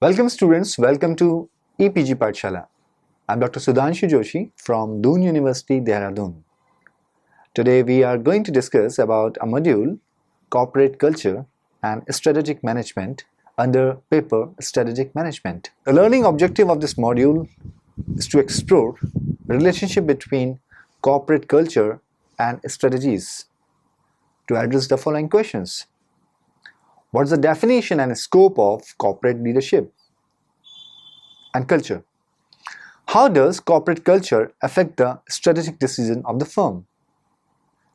Welcome students, welcome to EPG Pathshala. I'm Dr. Sudhanshu Joshi from Doon University, Dehradun. Today we are going to discuss about a module, Corporate Culture and Strategic Management under paper Strategic Management. The learning objective of this module is to explore the relationship between corporate culture and strategies to address the following questions. What is the definition and scope of corporate leadership and culture? How does corporate culture affect the strategic decision of the firm?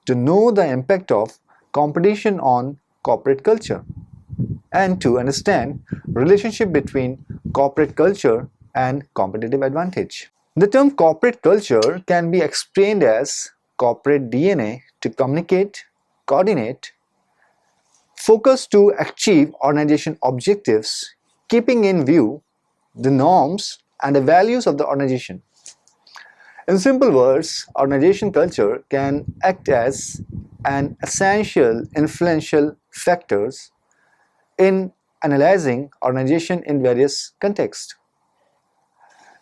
To know the impact of competition on corporate culture and to understand relationship between corporate culture and competitive advantage. The term corporate culture can be explained as corporate DNA to communicate, coordinate, focus to achieve organization objectives, keeping in view the norms and the values of the organization. In simple words, organization culture can act as an essential influential factors in analyzing organization in various contexts.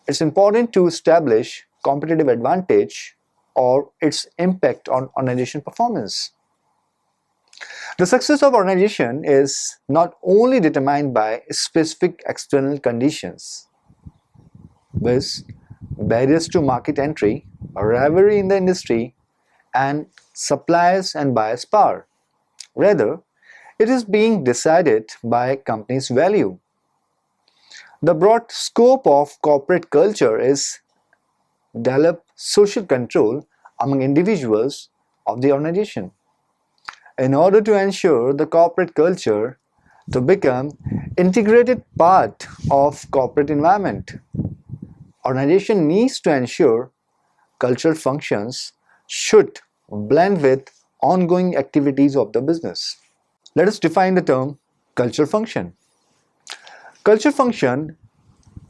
It's important to establish competitive advantage or its impact on organization performance. The success of organization is not only determined by specific external conditions, with barriers to market entry, rivalry in the industry, and suppliers and buyers power. Rather, it is being decided by company's value. The broad scope of corporate culture is develop social control among individuals of the organization. In order to ensure the corporate culture to become integrated part of corporate environment, organization needs to ensure cultural functions should blend with ongoing activities of the business. Let us define the term culture function. Culture function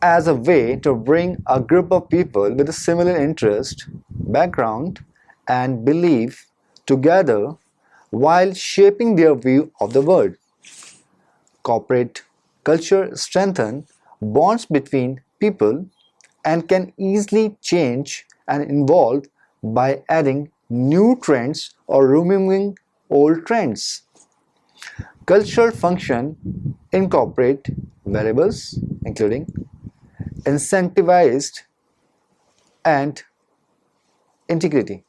as a way to bring a group of people with a similar interest, background, and belief together while shaping their view of the world. Corporate culture strengthens bonds between people and can easily change and evolve by adding new trends or removing old trends. Cultural function incorporate variables including incentivized and integrity.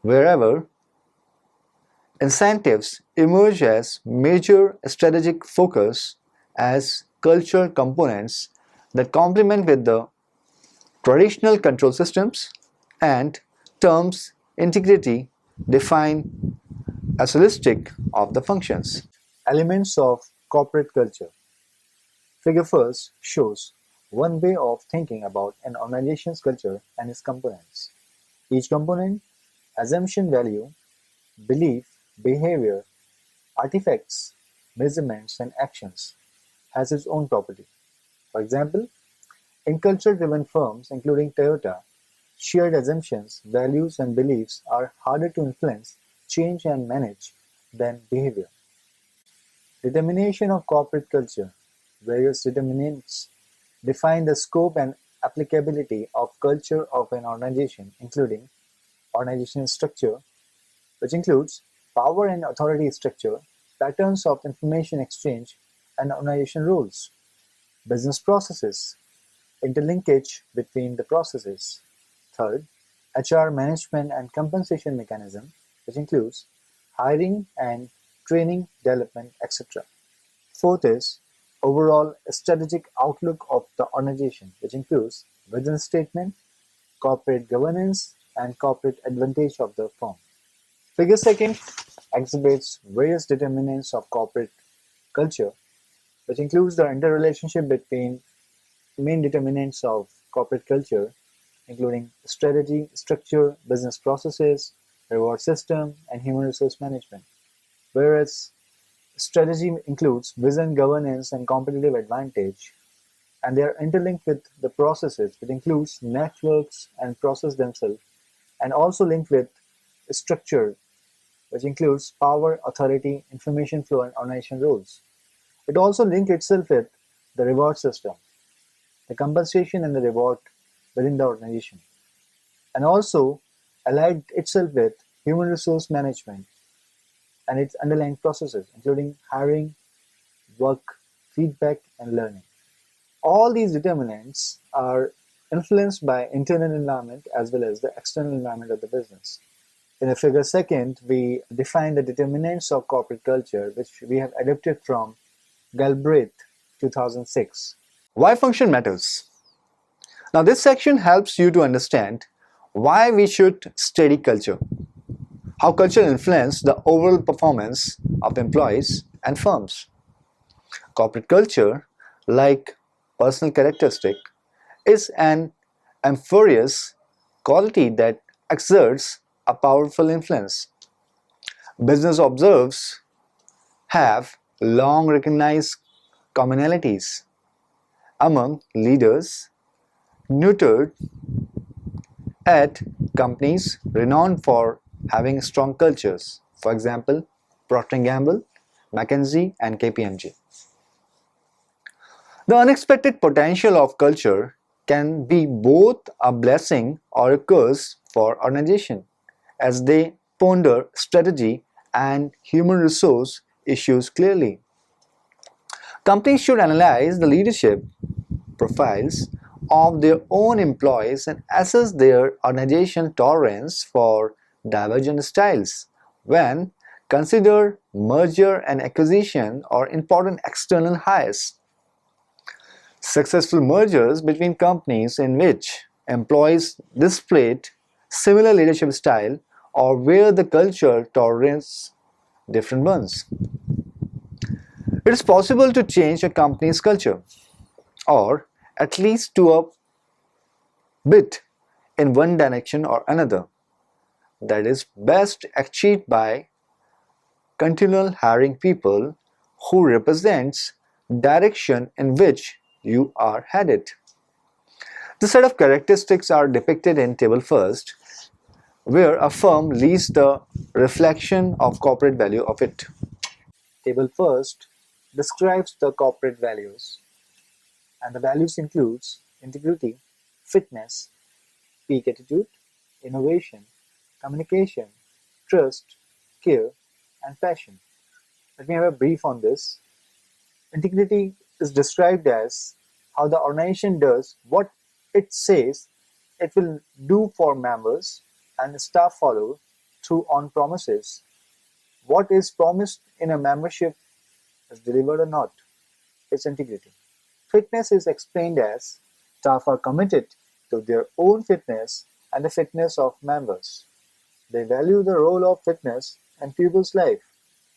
Wherever incentives emerge as major strategic focus as cultural components that complement with the traditional control systems and terms integrity define as holistic of the functions. Elements of corporate culture. Figure first shows one way of thinking about an organization's culture and its components. Each component, assumption value, belief, behavior, artifacts, measurements, and actions, has its own property. For example, in culture-driven firms, including Toyota, shared assumptions, values, and beliefs are harder to influence, change, and manage than behavior. Determination of corporate culture. Various determinants define the scope and applicability of culture of an organization, including organizational structure, which includes power and authority structure, patterns of information exchange, and organization rules. Business processes, interlinkage between the processes. Third, HR management and compensation mechanism, which includes hiring and training, development, etc. Fourth is overall strategic outlook of the organization, which includes vision statement, corporate governance, and corporate advantage of the firm. Figure second exhibits various determinants of corporate culture, which includes the interrelationship between main determinants of corporate culture, including strategy, structure, business processes, reward system, and human resource management. Whereas strategy includes vision, governance, and competitive advantage, and they are interlinked with the processes, which includes networks and process themselves, and also linked with structure, which includes power, authority, information flow, and organization roles. It also links itself with the reward system, the compensation and the reward within the organization, and also allied itself with human resource management and its underlying processes, including hiring, work, feedback, and learning. All these determinants are influenced by internal environment as well as the external environment of the business. In the figure second, we define the determinants of corporate culture, which we have adapted from Galbraith 2006. Why function matters? Now, this section helps you to understand why we should study culture, how culture influences the overall performance of employees and firms. Corporate culture, like personal characteristic, is an amphibious quality that exerts a powerful influence. Business observers have long recognized commonalities among leaders nurtured at companies renowned for having strong cultures. For example, Procter & Gamble, McKinsey, and KPMG. The unexpected potential of culture can be both a blessing or a curse for organization as they ponder strategy and human resource issues clearly. Companies should analyze the leadership profiles of their own employees and assess their organization tolerance for divergent styles when consider merger and acquisition or important external hires. Successful mergers between companies in which employees displayed similar leadership style or where the culture tolerates different ones. It is possible to change a company's culture, or at least to a bit in one direction or another. That is best achieved by continual hiring people who represents direction in which you are headed. The set of characteristics are depicted in table first, where a firm leads the reflection of corporate value of it. Table first describes the corporate values, and the values includes integrity, fitness, peak attitude, innovation, communication, trust, care, and passion. Let me have a brief on this. Integrity is described as how the organization does what it says it will do for members and staff follow through on promises. What is promised in a membership is delivered or not. It's integrity. Fitness is explained as staff are committed to their own fitness and the fitness of members. They value the role of fitness in people's life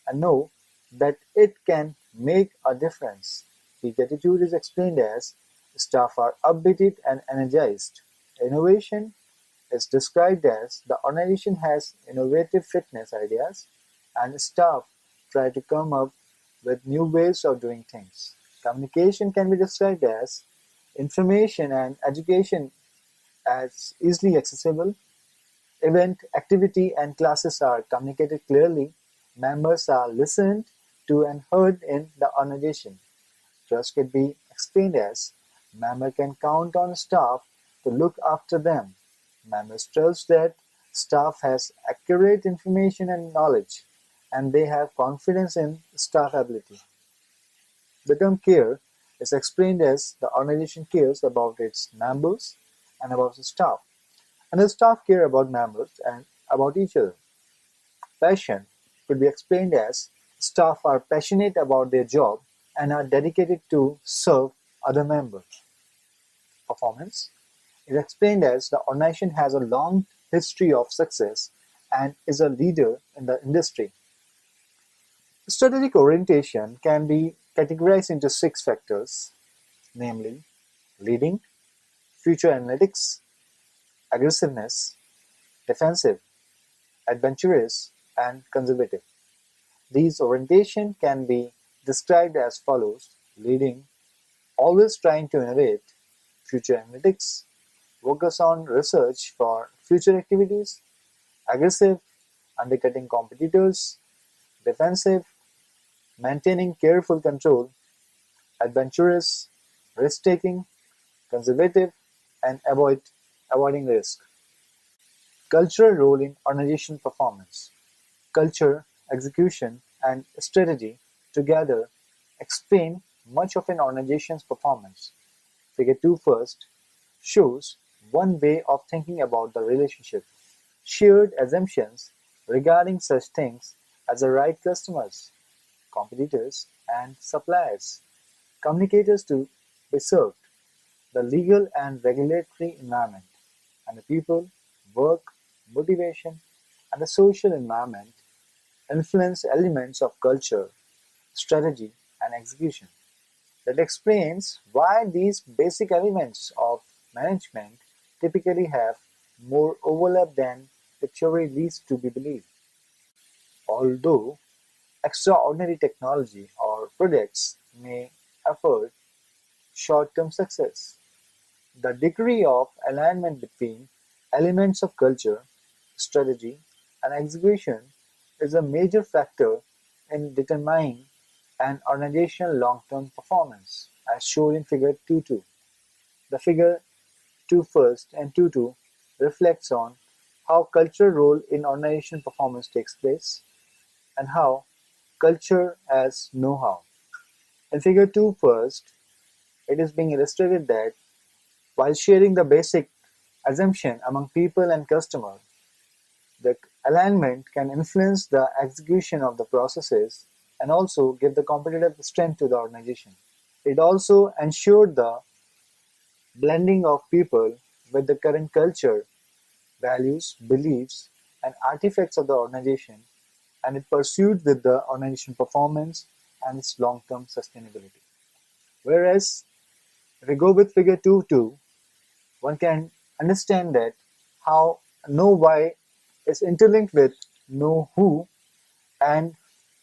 and know that it can make a difference. The attitude is explained as staff are upbeat and energized. Innovation is described as the organization has innovative fitness ideas and staff try to come up with new ways of doing things. Communication can be described as information and education as easily accessible. Event, activity, and classes are communicated clearly. Members are listened to and heard in the organization. Trust can be explained as member can count on staff to look after them. Members trust that staff has accurate information and knowledge, and they have confidence in staff ability. The term care is explained as the organization cares about its members and about the staff, and the staff care about members and about each other. Passion could be explained as staff are passionate about their job and are dedicated to serve other members. Performance is explained as the organization has a long history of success and is a leader in the industry. Strategic orientation can be categorized into 6 factors, namely leading, future analytics, aggressiveness, defensive, adventurous, and conservative. These orientation can be described as follows: leading, always trying to innovate; future analytics, focus on research for future activities; aggressive, undercutting competitors; defensive, maintaining careful control; adventurous, risk-taking, conservative, and avoiding risk. Cultural role in organization performance. Culture, execution, and strategy together explain much of an organization's performance. Figure 2 first shows one way of thinking about the relationship. Shared assumptions regarding such things as the right customers, competitors, and suppliers, communicators to be served, the legal and regulatory environment, and the people, work, motivation, and the social environment influence elements of culture, strategy, and execution. That explains why these basic elements of management typically have more overlap than the theory leads to be believed. Although extraordinary technology or projects may afford short-term success, the degree of alignment between elements of culture, strategy, and execution is a major factor in determining an organizational long-term performance, as shown in Figure 2.2. The Figure 2 first and 2.2 reflects on how cultural role in organizational performance takes place and how culture as know-how. In Figure 2 first, it is being illustrated that while sharing the basic assumption among people and customer, the alignment can influence the execution of the processes and also give the competitive strength to the organization. It also ensured the blending of people with the current culture, values, beliefs, and artifacts of the organization, and it pursued with the organization performance and its long-term sustainability. Whereas, if we go with Figure 2.2, one can understand that how know why is interlinked with know who and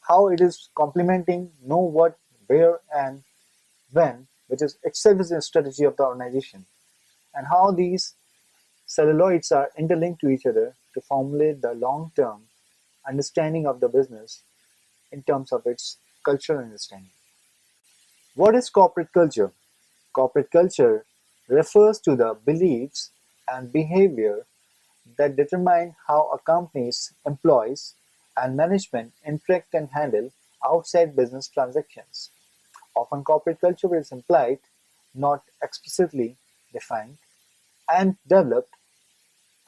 how it is complementing know what, where, and when, which is itself is a strategy of the organization, and how these celluloids are interlinked to each other to formulate the long-term understanding of the business in terms of its cultural understanding. What is corporate culture? Corporate culture refers to the beliefs and behavior that determine how a company's employees and management interact and handle outside business transactions. Often corporate culture is implied, not explicitly defined, and developed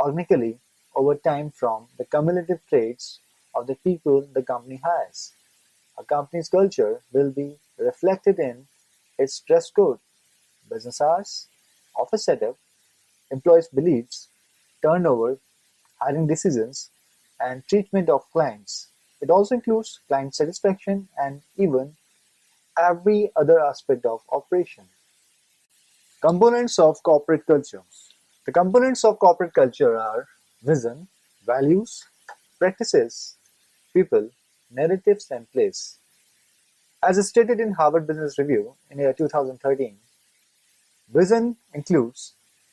organically over time from the cumulative traits of the people the company hires. A company's culture will be reflected in its dress code, business hours, office setup, employees' beliefs, turnover, hiring decisions, and treatment of clients. It also includes client satisfaction and even every other aspect of operation. Components of corporate culture. The components of corporate culture are vision, values, practices, people, narratives, and place. As stated in Harvard Business Review in year 2013, vision includes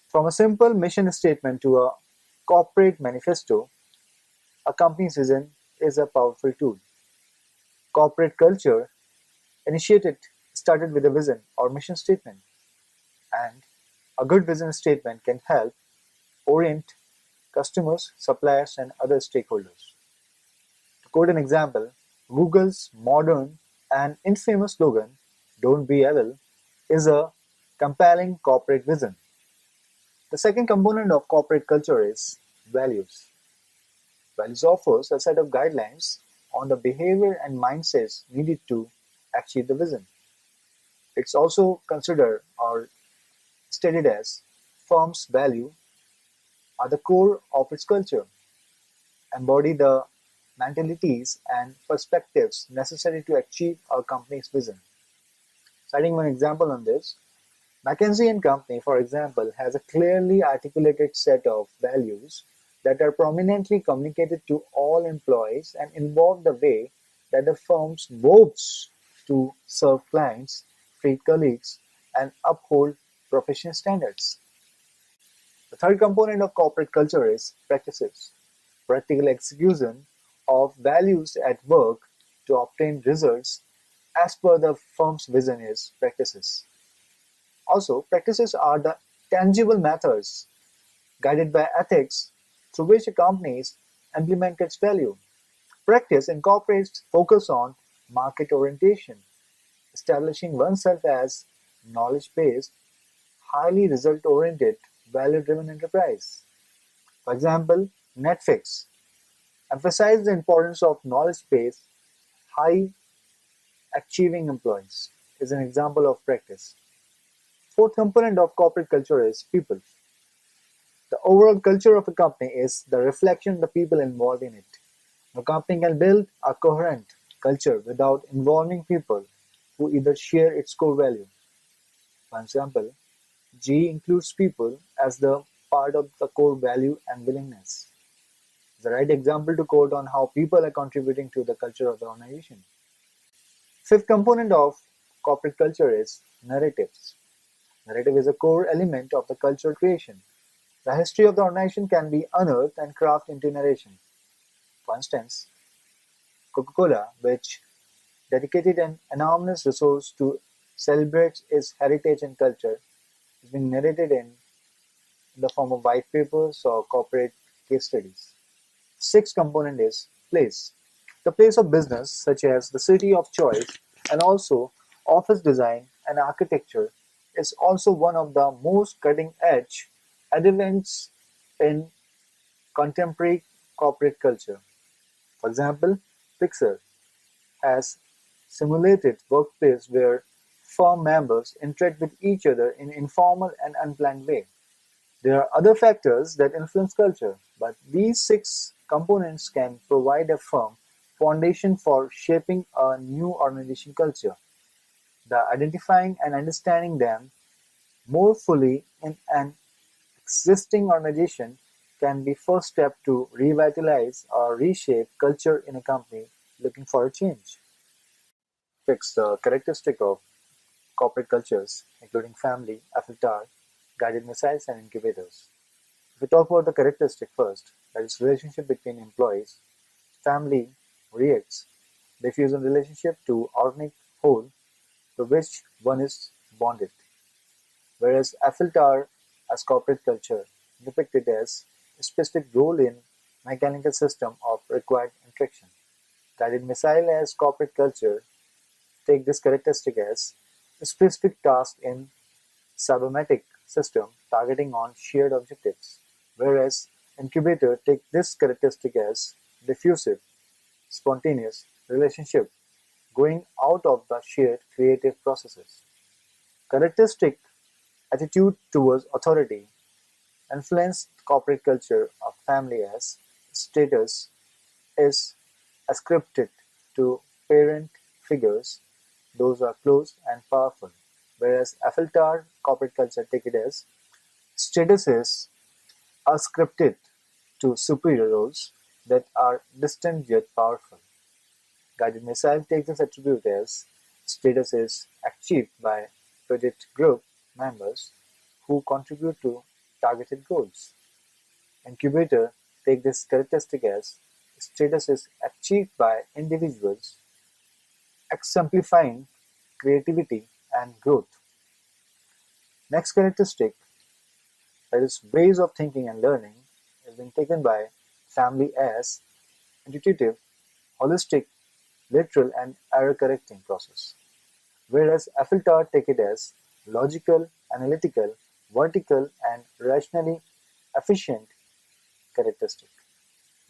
from a simple mission statement to a corporate manifesto. A company's vision is a powerful tool. Corporate culture initiated started with a vision or mission statement, and a good vision statement can help orient customers, suppliers, and other stakeholders. To quote an example, Google's modern and infamous slogan, "Don't be evil," is a compelling corporate vision. The second component of corporate culture is values. Values offers a set of guidelines on the behavior and mindsets needed to achieve the vision. It's also considered or stated as firm's value are the core of its culture, embody the mentalities and perspectives necessary to achieve a company's vision. Citing one example on this, McKinsey and Company, for example, has a clearly articulated set of values that are prominently communicated to all employees and involve the way that the firm vows to serve clients, treat colleagues, and uphold professional standards. The third component of corporate culture is practices, practical execution of values at work to obtain results as per the firm's vision is practices. Also, practices are the tangible methods guided by ethics through which a company implements its value. Practice incorporates focus on market orientation, establishing oneself as knowledge-based, highly result-oriented, value-driven enterprise. For example, Netflix emphasized the importance of knowledge-based, high-achieving employees is an example of practice. Fourth component of corporate culture is people. The overall culture of a company is the reflection of the people involved in it. No company can build a coherent culture without involving people who either share its core value. For example, G includes people as the part of the core value and willingness. The right example to quote on how people are contributing to the culture of the organization. Fifth component of corporate culture is narratives. Narrative is a core element of the cultural creation. The history of the organization can be unearthed and crafted into narration. For instance, Coca-Cola, which dedicated an enormous resource to celebrate its heritage and culture, is being narrated in the form of white papers or corporate case studies. Sixth component is place. The place of business, such as the city of choice and also office design and architecture, is also one of the most cutting-edge elements in contemporary corporate culture. For example, Pixar has simulated workplace where firm members interact with each other in informal and unplanned way. There are other factors that influence culture, but these six components can provide a firm foundation for shaping a new organization culture. The identifying and understanding them more fully in an existing organization can be first step to revitalize or reshape culture in a company looking for a change. Fix the characteristic of corporate cultures, including family, affiliate, guided missiles, and incubators. If we talk about the characteristic first, that is relationship between employees, family reacts diffusion relationship to organic whole to which one is bonded, whereas affiliate as corporate culture depicted as a specific role in mechanical system of required interaction. Guided missile as corporate culture take this characteristic as a specific task in cybernetic system targeting on shared objectives, whereas incubator take this characteristic as diffusive, spontaneous relationship growing out of the shared creative processes. Characteristic attitude towards authority influenced corporate culture of family as status is ascribed to parent figures, those are close and powerful, whereas affiliate corporate culture take it as status is ascribed to superior roles that are distant yet powerful. Guided missile takes this attribute as status is achieved by project group members who contribute to targeted goals. Incubator take this characteristic as status is achieved by individuals exemplifying creativity and growth. Next characteristic, that is ways of thinking and learning, is being taken by family as intuitive, holistic, literal and error-correcting process, whereas affiliate take it as logical, analytical, vertical and rationally efficient characteristic.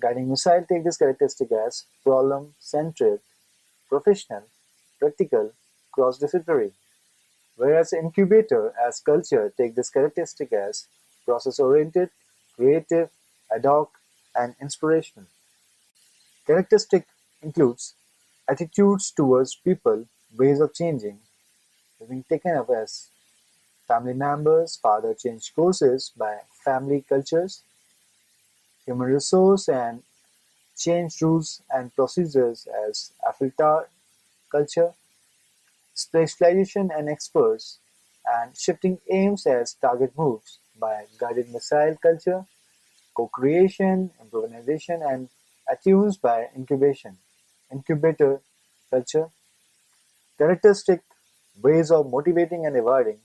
Guiding missile take this characteristic as problem-centered, professional, practical, cross-disciplinary, whereas incubator as culture take this characteristic as process-oriented, creative, ad hoc, and inspirational. Characteristic includes attitudes towards people, ways of changing, being taken up as family members, father change courses by family cultures, human resource and change rules and procedures as affiliate culture, specialization and experts, and shifting aims as target moves by guided missile culture, co-creation, improvisation, and attunes by incubation, incubator culture, characteristic ways of motivating and rewarding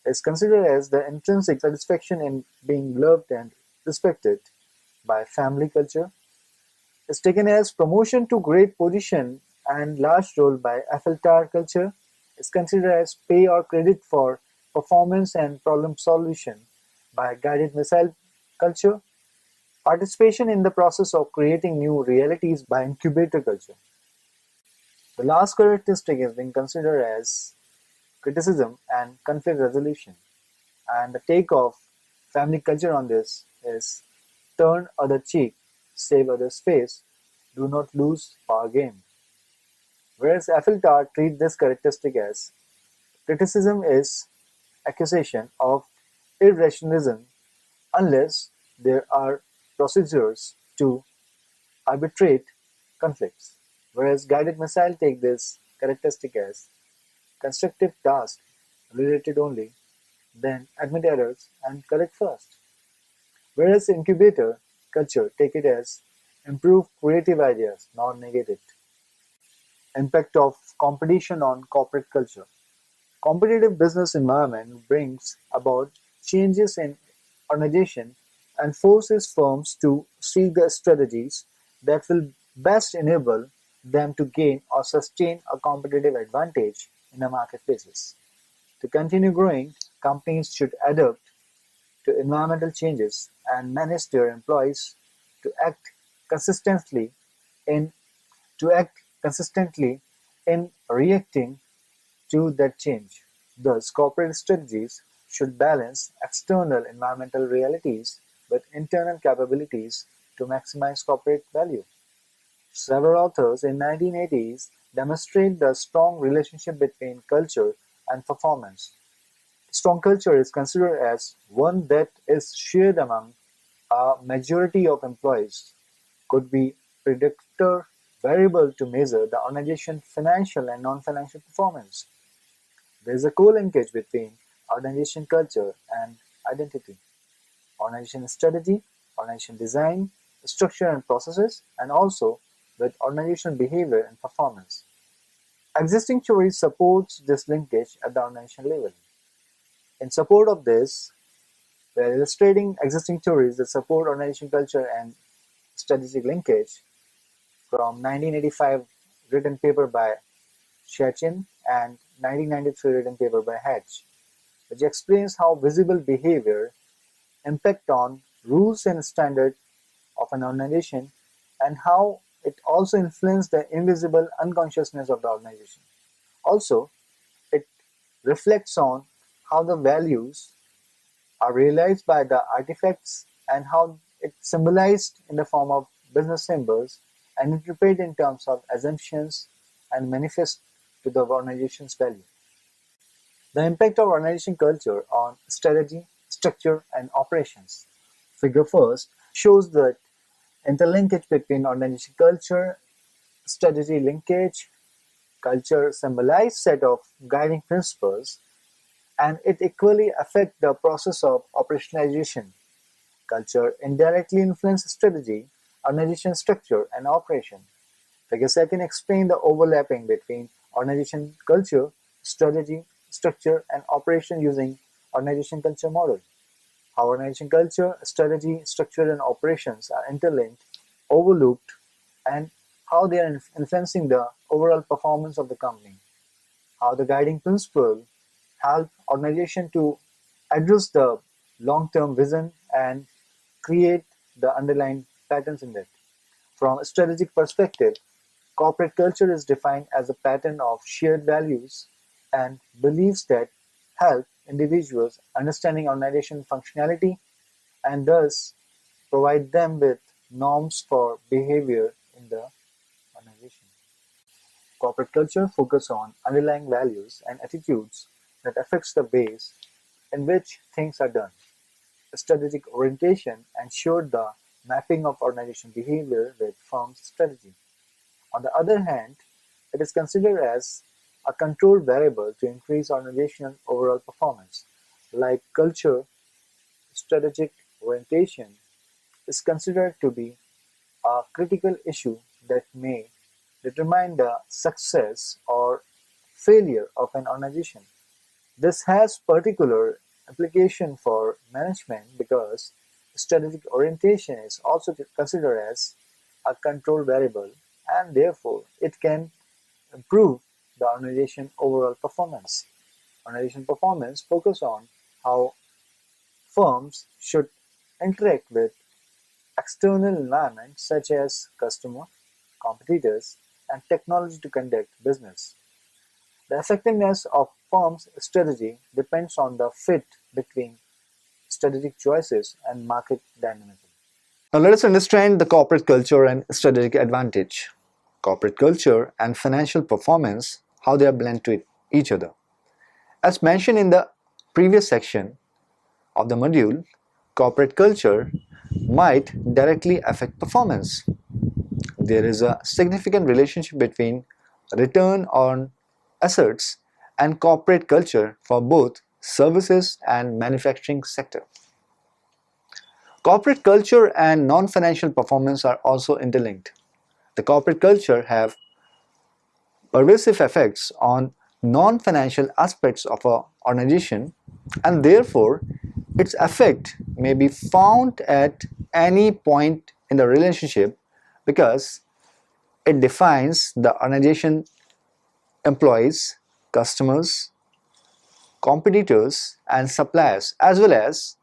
is considered as the intrinsic satisfaction in being loved and respected by family culture, is taken as promotion to great position and large role by affiliate culture, is considered as pay or credit for performance and problem solution by guided missile culture, participation in the process of creating new realities by incubator culture. The last characteristic is being considered as criticism and conflict resolution. And the take of family culture on this is turn other cheek, save other's face, do not lose power game. Whereas affiliate treat this characteristic as criticism is accusation of irrationalism unless there are procedures to arbitrate conflicts. Whereas guided missile take this characteristic as constructive task related only, then admit errors and correct first. Whereas incubator culture take it as improve creative ideas, not negate it. Impact of competition on corporate culture. Competitive business environment brings about changes in organization and forces firms to seek the strategies that will best enable them to gain or sustain a competitive advantage in the marketplaces. To continue growing, companies should adapt to environmental changes and manage their employees to act consistently in to act consistently in reacting to that change. Thus, corporate strategies should balance external environmental realities with internal capabilities to maximize corporate value. Several authors in 1980s demonstrate the strong relationship between culture and performance. Strong culture is considered as one that is shared among a majority of employees, could be predictor variable to measure the organization's financial and non-financial performance. There is a co-linkage between organization culture and identity, organization strategy, organization design, structure and processes, and also with organizational behavior and performance. Existing theory supports this linkage at the organization level. In support of this, we are illustrating existing theories that support organization culture and strategic linkage from 1985 written paper by Shear and 1993 written paper by Hatch, which explains how visible behavior impact on rules and standards of an organization and how it also influences the invisible unconsciousness of the organization. Also, it reflects on how the values are realized by the artifacts and how it's symbolized in the form of business symbols and interpreted in terms of assumptions and manifest to the organization's value. The impact of organization culture on strategy, structure, and operations. Figure first shows the interlinkage between organization culture, strategy linkage. Culture symbolizes set of guiding principles and it equally affects the process of operationalization. Culture indirectly influences strategy, organization structure, and operation. Figure second explains the overlapping between organization culture, strategy, structure, and operation using organization culture model. How organization culture, strategy, structure, and operations are interlinked, overlooked, and how they are influencing the overall performance of the company. How the guiding principle help organization to address the long-term vision and create the underlying patterns in it. From a strategic perspective, corporate culture is defined as a pattern of shared values and beliefs that help individuals understanding organization functionality and thus provide them with norms for behavior in the organization. Corporate culture focuses on underlying values and attitudes that affects the ways in which things are done. Strategic orientation ensures the mapping of organization behavior with firm's strategy. On the other hand, it is considered as a control variable to increase organizational overall performance. Like culture, strategic orientation is considered to be a critical issue that may determine the success or failure of an organization. This has particular application for management because strategic orientation is also considered as a control variable, and therefore it can improve the organization overall performance. Organization performance focus on how firms should interact with external environments such as customer, competitors, and technology to conduct business. The effectiveness of firm's strategy depends on the fit between strategic choices and market dynamism. Now let us understand the corporate culture and strategic advantage. Corporate culture and financial performance, how they are blend to each other. As mentioned in the previous section of the module, corporate culture might directly affect performance. There is a significant relationship between return on assets and corporate culture for both services and manufacturing sector. Corporate culture and non-financial performance are also interlinked. The corporate culture have pervasive effects on non-financial aspects of an organization, and therefore its effect may be found at any point in the relationship because it defines the organization employees, customers, competitors and suppliers, as well as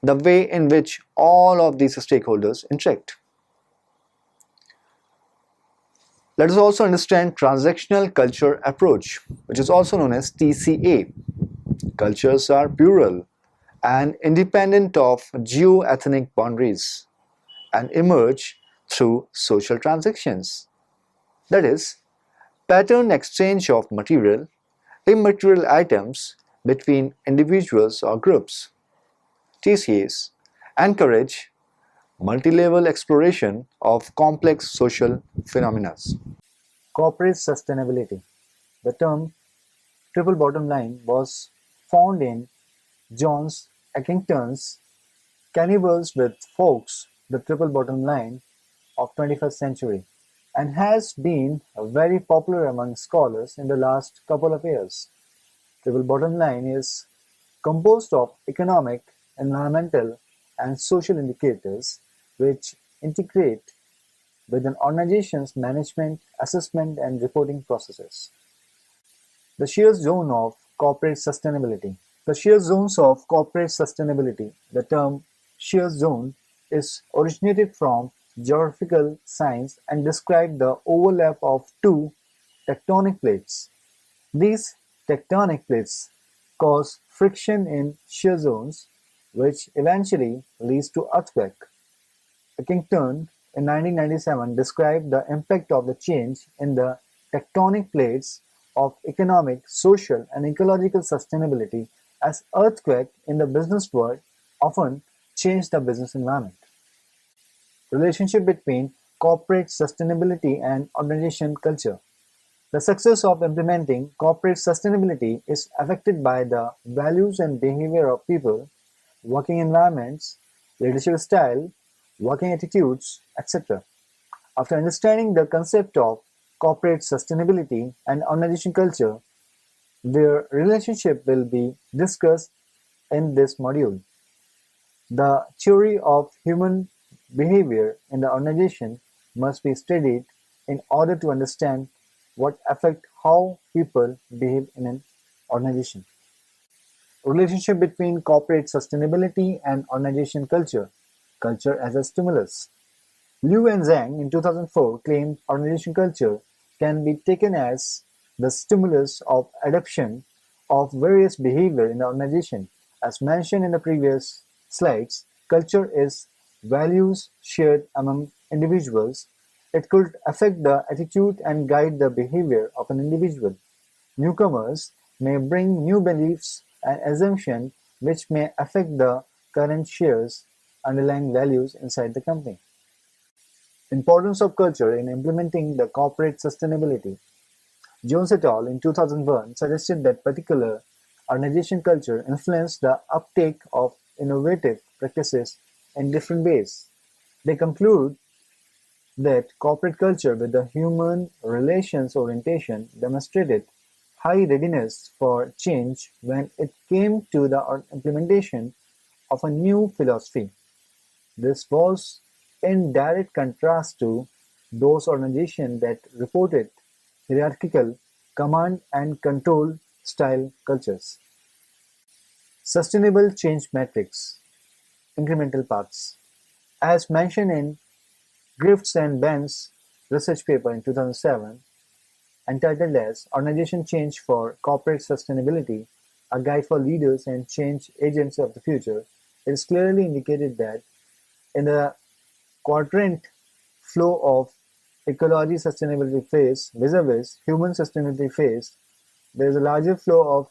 the way in which all of these stakeholders interact. Let us also understand transactional culture approach, which is also known as TCA. Cultures are plural and independent of geo-ethnic boundaries and emerge through social transactions. That is, pattern exchange of material, immaterial items between individuals or groups. TCAs encourage multi-level exploration of complex social phenomena. Corporate sustainability. The term triple bottom line was found in John Eckington's Cannibals with Folks, the triple bottom line of 21st century, and has been very popular among scholars in the last couple of years. Triple bottom line is composed of economic, environmental, and social indicators which integrate with an organization's management, assessment, and reporting processes. The shear zone of corporate sustainability. The shear zones of corporate sustainability. The term shear zone is originated from geographical science and describes the overlap of two tectonic plates. These tectonic plates cause friction in shear zones, which eventually leads to earthquake. Eckington in 1997 described the impact of the change in the tectonic plates of economic, social, and ecological sustainability as earthquake in the business world often change the business environment. Relationship between corporate sustainability and organization culture. The success of implementing corporate sustainability is affected by the values and behavior of people, working environments, leadership style, working attitudes, etc. After understanding the concept of corporate sustainability and organization culture, their relationship will be discussed in this module. The theory of human behavior in the organization must be studied in order to understand what affect how people behave in an organization. Relationship between corporate sustainability and organization culture. Culture as a stimulus. Liu and Zhang in 2004 claimed organization culture can be taken as the stimulus of adoption of various behavior in the organization. As mentioned in the previous slides, culture is values shared among individuals. It could affect the attitude and guide the behavior of an individual. Newcomers may bring new beliefs and assumptions which may affect the current shares underlying values inside the company. Importance of culture in implementing the corporate sustainability. Jones et al. In 2001 suggested that particular organization culture influenced the uptake of innovative practices in different ways. They conclude that corporate culture with the human relations orientation demonstrated high readiness for change when it came to the implementation of a new philosophy. This was in direct contrast to those organizations that reported hierarchical command and control style cultures. Sustainable change metrics, incremental paths. As mentioned in Griffiths and Ben's research paper in 2007, entitled as Organization Change for Corporate Sustainability, a guide for leaders and change agents of the future, it is clearly indicated that in the quadrant flow of ecology sustainability phase vis-a-vis human sustainability phase, there is a larger flow of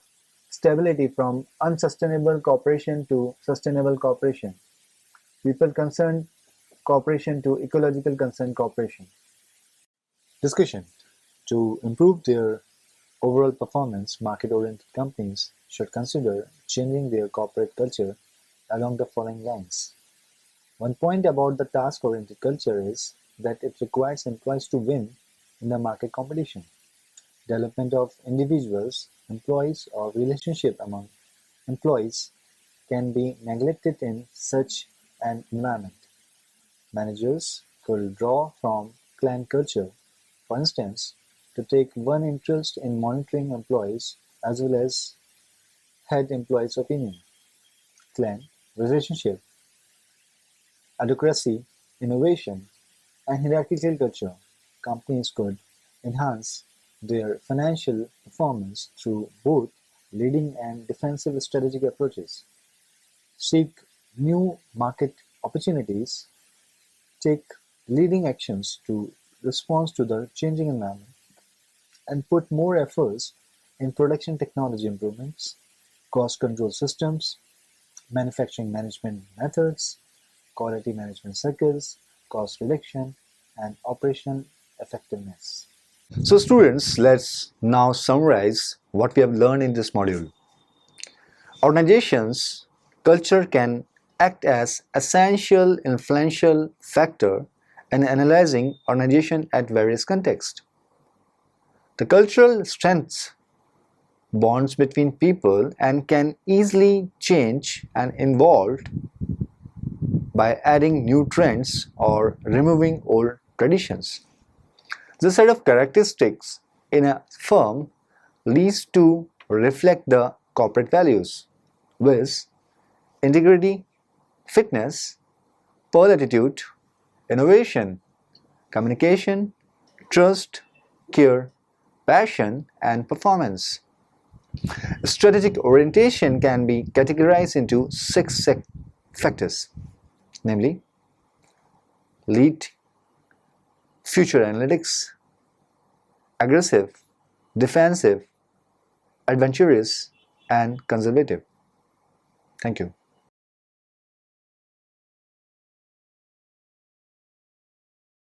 stability from unsustainable cooperation to sustainable cooperation, people concerned cooperation to ecological concerned cooperation. Discussion. To improve their overall performance, market-oriented companies should consider changing their corporate culture along the following lines. One point about the task-oriented culture is that it requires employees to win in the market competition. Development of individuals, employees, or relationship among employees can be neglected in such an environment. Managers could draw from clan culture, for instance, to take one interest in monitoring employees as well as head employees' opinion. Clan, relationship, advocacy, innovation, and hierarchical culture. Companies could enhance their financial performance through both leading and defensive strategic approaches, seek new market opportunities, take leading actions to respond to the changing environment, and put more efforts in production technology improvements, cost control systems, manufacturing management methods, quality management cycles, cost reduction, and operational effectiveness. So students, let's now summarize what we have learned in this module. Organizations' culture can act as essential influential factor in analyzing organization at various contexts. The cultural strengths bonds between people and can easily change and evolve by adding new trends or removing old traditions. This set of characteristics in a firm leads to reflect the corporate values, viz. Integrity, fitness, pearl attitude, innovation, communication, trust, care, passion, and performance. Strategic orientation can be categorized into six factors, namely lead, future analytics, aggressive, defensive, adventurous, and conservative. Thank you.